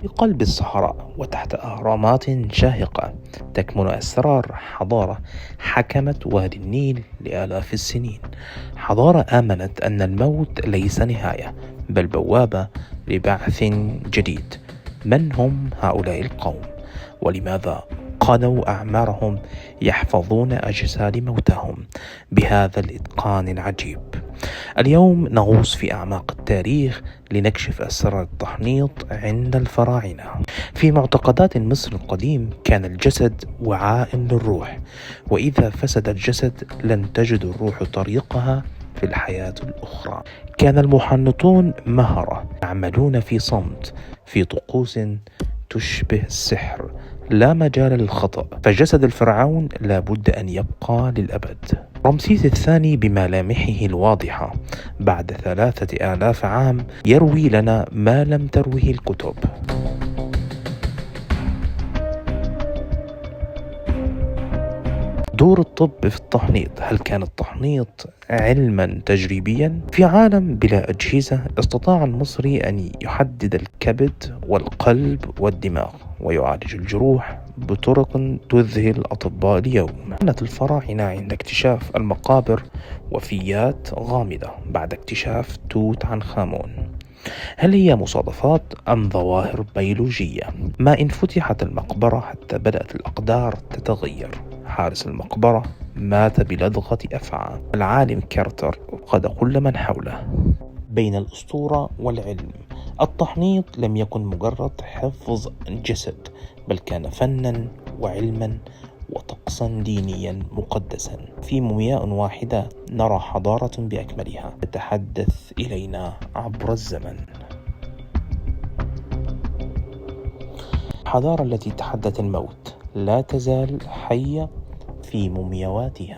في قلب الصحراء وتحت أهرامات شاهقة تكمن أسرار حضارة حكمت وادي النيل لآلاف السنين. حضارة آمنت أن الموت ليس نهاية بل بوابة لبعث جديد. من هم هؤلاء القوم؟ ولماذا قضوا أعمارهم يحفظون أجساد موتاهم بهذا الإتقان العجيب؟ اليوم نغوص في أعماق التاريخ لنكشف أسرار التحنيط عند الفراعنة. في معتقدات مصر القديم كان الجسد وعاء للروح، وإذا فسد الجسد لن تجد الروح طريقها في الحياة الأخرى. كان المحنطون مهرة يعملون في صمت في طقوس تشبه السحر، لا مجال للخطأ، فجسد الفرعون لا بد أن يبقى للأبد. رمسيس الثاني بملامحه الواضحة بعد 3000 عام يروي لنا ما لم تروه الكتب. دور الطب في التحنيط. هل كان التحنيط علما تجريبيا؟ في عالم بلا أجهزة استطاع المصري أن يحدد الكبد والقلب والدماغ ويعالج الجروح بطرق تذهل أطباء اليوم. كانت الفراعنة عند اكتشاف المقابر وفيات غامضة بعد اكتشاف توت عنخ آمون. هل هي مصادفات أم ظواهر بيولوجية؟ ما إن فتحت المقبرة حتى بدأت الأقدار تتغير. حارس المقبرة مات بلدغة أفعى. العالم كارتر فقد كل من حوله. بين الأسطورة والعلم، التحنيط لم يكن مجرد حفظ جسد بل كان فنا وعلما وطقسا دينيا مقدسا. في مومياء واحدة نرى حضارة بأكملها تتحدث إلينا عبر الزمن. الحضارة التي تحدت الموت لا تزال حية في مومياواتها.